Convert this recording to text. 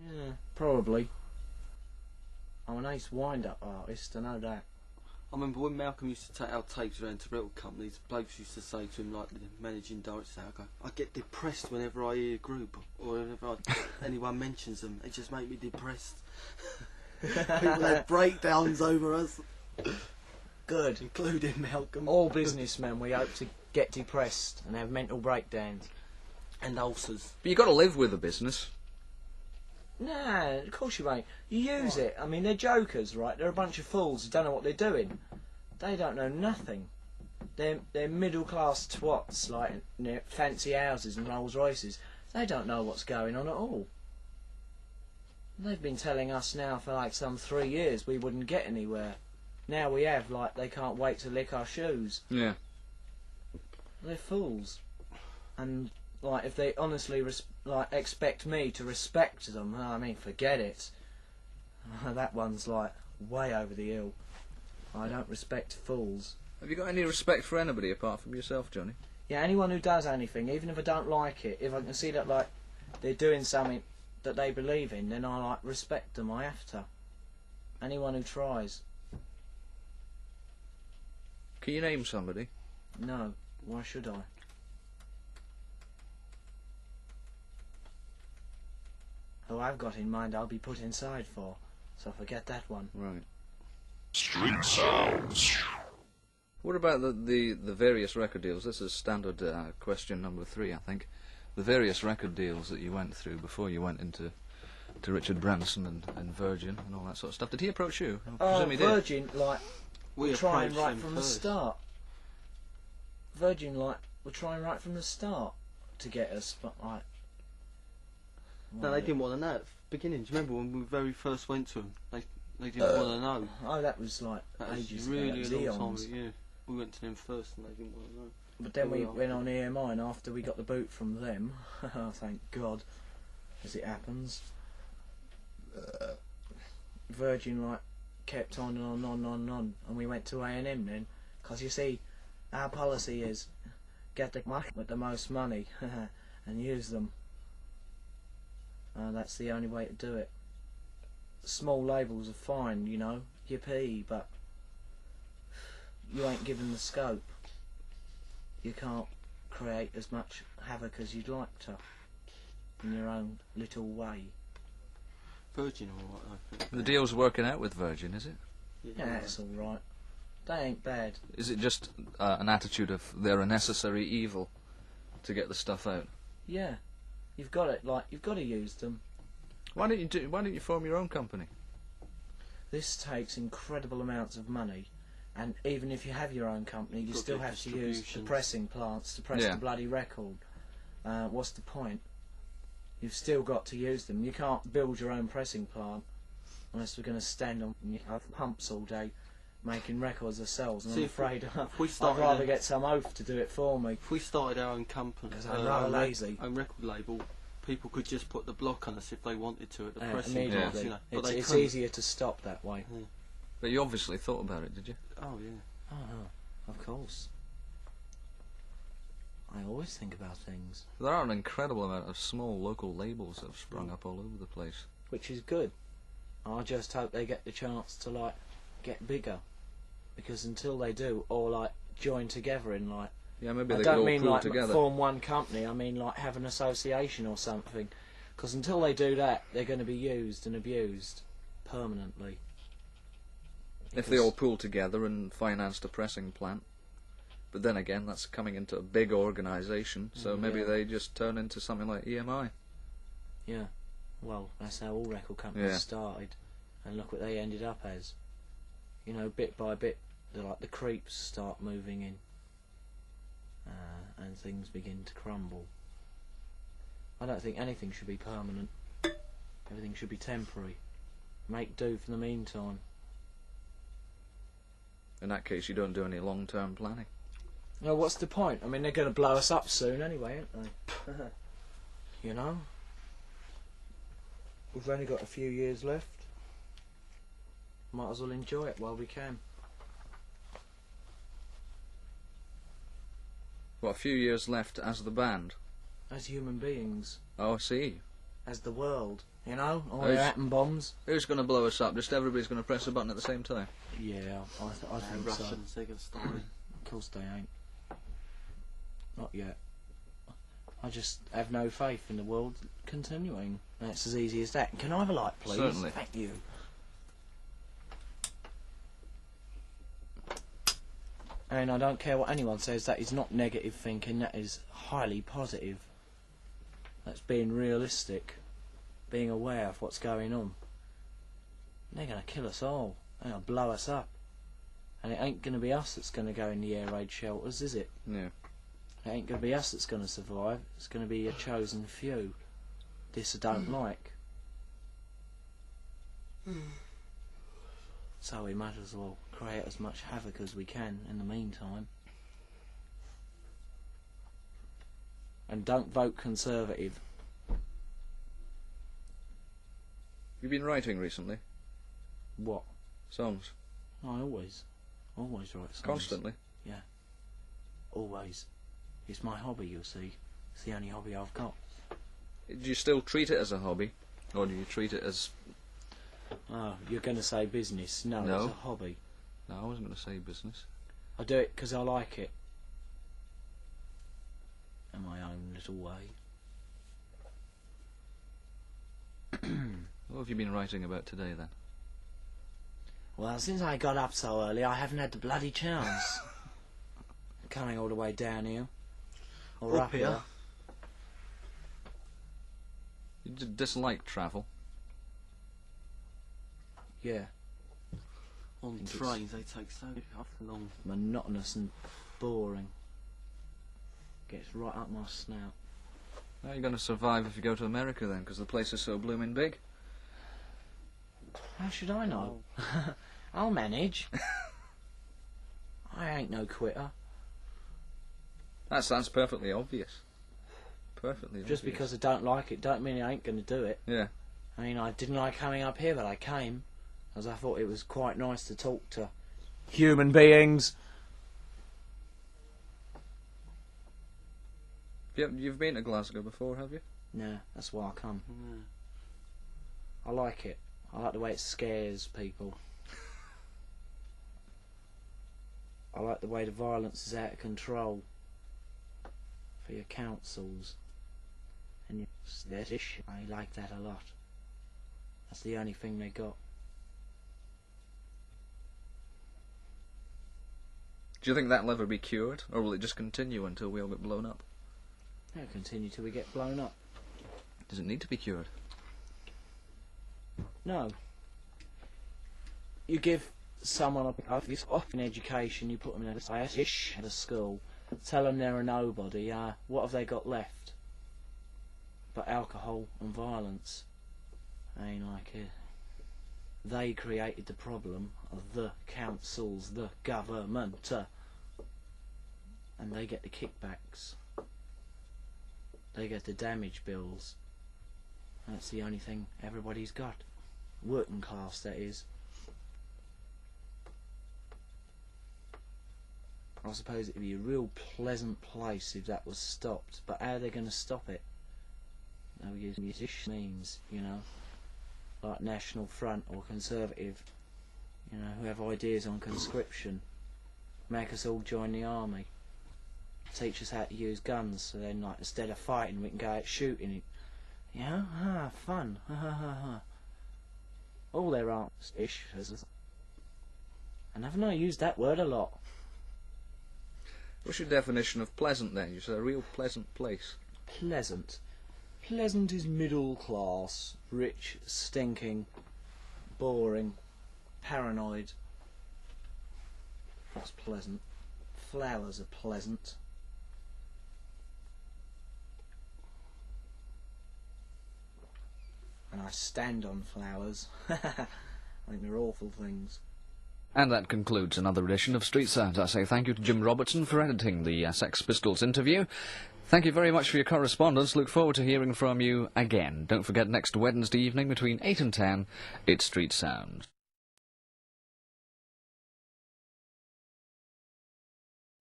Yeah, probably. I'm an ace wind-up artist, I know that. I remember when Malcolm used to take our tapes around to record companies, blokes used to say to him, like the managing director, I get depressed whenever I hear a group or whenever anyone mentions them. It just makes me depressed. People have breakdowns over us. Good. Including Malcolm. All businessmen, we hope to get depressed and have mental breakdowns. And ulcers. But you got to live with the business. Nah, of course you won't. You use it. I mean, they're jokers, right? They're a bunch of fools who don't know what they're doing. They don't know nothing. They're middle-class twats, like fancy houses and Rolls Royces. They don't know what's going on at all. They've been telling us now for like some 3 years we wouldn't get anywhere. Now we have, like, they can't wait to lick our shoes. Yeah. They're fools. And, like, if they honestly expect me to respect them, I mean, forget it. That one's, like, way over the hill. I don't respect fools. Have you got any respect for anybody apart from yourself, Johnny? Yeah, anyone who does anything, even if I don't like it, if I can see that, like, they're doing something that they believe in, then I, like, respect them. I have to. Anyone who tries. Can you name somebody? No. Why should I? Who I've got in mind I'll be put inside for, so forget that one. Right. Streetsounds. What about the various record deals? This is standard question number 3, I think. The various record deals that you went through before you went into Richard Branson and Virgin and all that sort of stuff. Did he approach you? I presume he did. Virgin, like, We we're trying approached right him from the first. start. Virgin, like, we're trying right from the start to get us, but, like... No, they didn't want to know at the beginning. Do you remember when we very first went to them? They didn't want to know. Oh, that was, like, That was ages ago. really That a was long time eons. ago, yeah. We went to them first and they didn't want to know. But then we Well, went on EMI, and after we got the boot from them, thank God, as it happens, Virgin, like, kept on and on, and we went to A&M then, because you see, our policy is get the money with the most money and use them. That's the only way to do it. Small labels are fine, you know, yippee, but you ain't given the scope. You can't create as much havoc as you'd like to in your own little way. Virgin or what, I think. The deal's working out with Virgin, is it? Yeah, it's alright. They ain't bad. Is it just an attitude of they're a necessary evil to get the stuff out? Yeah. You've got it, like, you've got to use them. Why don't you form your own company? This takes incredible amounts of money, and even if you have your own company, you Got still the have to use the distributions. pressing plants to press Yeah. the bloody record. What's the point? You've still got to use them. You can't build your own pressing plant unless we're going to stand on pumps all day making records ourselves, and See, I'm if afraid we I'd started rather a- get some oaf to do it for me. If we started our own company, 'Cause I'm rather lazy. own record label, people could just put the block on us if they wanted to at the pressing Immediately. plants, you know. But It's, they it's couldn't. easier to stop that way. But you obviously thought about it, did you? Oh yeah. Oh, of course. I always think about things. There are an incredible amount of small local labels that have sprung up all over the place. Which is good. I just hope they get the chance to, like, get bigger. Because until they do, or, like, join together in, like... Yeah, maybe I they could don't all mean, pool like, together. form one company, I mean, like, have an association or something. Because until they do that, they're going to be used and abused permanently. If they all pool together and financed a pressing plant. But then again, that's coming into a big organisation, so maybe Yeah. they just turn into something like EMI. Yeah. Well, that's how all record companies Yeah. started. And look what they ended up as. You know, bit by bit, the creeps start moving in. And things begin to crumble. I don't think anything should be permanent. Everything should be temporary. Make do for the meantime. In that case, you don't do any long-term planning. No, what's the point? I mean, they're going to blow us up soon anyway, aren't they? You know? We've only got a few years left. Might as well enjoy it while we can. What, a few years left as the band? As human beings. Oh, I see. as the world. You know, all Who's- the atom bombs. Who's going to blow us up? Just everybody's going to press a button at the same time. Yeah, I think so. Russians, they're going to start it. Of course they ain't. Not yet. I just have no faith in the world continuing. And it's as easy as that. Can I have a light, please? Certainly. Thank you. And I don't care what anyone says, that is not negative thinking, that is highly positive. That's being realistic, being aware of what's going on. They're going to kill us all. They're going to blow us up. And it ain't going to be us that's going to go in the air raid shelters, is it? Yeah. It ain't going to be us that's going to survive. It's going to be a chosen few. This I don't like. So we might as well create as much havoc as we can in the meantime. And don't vote Conservative. You've been writing recently? What? Songs? I always write songs. Constantly? Yeah. Always. It's my hobby, you see. It's the only hobby I've got. Do you still treat it as a hobby? Or do you treat it as... Oh, you're going to say business. No, No. it's a hobby. No, I wasn't going to say business. I do it because I like it. In my own little way. What have you been writing about today, then? Well, since I got up so early, I haven't had the bloody chance. Coming all the way down here. Or up here. You dislike travel? Yeah. On think it's- trains, they take so long. Monotonous and boring. Gets right up my snout. How are you going to survive if you go to America, then? Because the place is so blooming big. How should I know? I'll manage. I ain't no quitter. That sounds perfectly obvious. Perfectly Just obvious. because I don't like it, don't mean I ain't going to do it. Yeah. I mean, I didn't like coming up here, but I came. As I thought it was quite nice to talk to human beings. You've been to Glasgow before, have you? Nah, that's why I come. Yeah. I like it. I like the way it scares people. I like the way the violence is out of control for your councils and your ish. I like that a lot. That's the only thing they got. Do you think that'll ever be cured, or will it just continue until we all get blown up? They'll continue till we get blown up. Does it need to be cured? No. You give someone an education, you put them in a school, tell them they're a nobody, what have they got left? But alcohol and violence. Ain't like it. They created the problem of the councils, the government, and they get the kickbacks. They get the damage bills. That's the only thing everybody's got. Working class, that is. I suppose it'd be a real pleasant place if that was stopped, but how are they going to stop it? No means, you know, like National Front or Conservative, you know, who have ideas on conscription, make us all join the army, teach us how to use guns, so then, like, instead of fighting, we can go out shooting it. You know, fun, All their arms-ish, and haven't I used that word a lot? What's your definition of pleasant, then? You said a real pleasant place. Pleasant. Pleasant is middle class, rich, stinking, boring, paranoid. That's pleasant. Flowers are pleasant. And I stand on flowers. I think they're awful things. And that concludes another edition of Street Sounds. I say thank you to Jim Robertson for editing the Sex Pistols interview. Thank you very much for your correspondence. Look forward to hearing from you again. Don't forget, next Wednesday evening between 8 and 10, it's Street Sounds.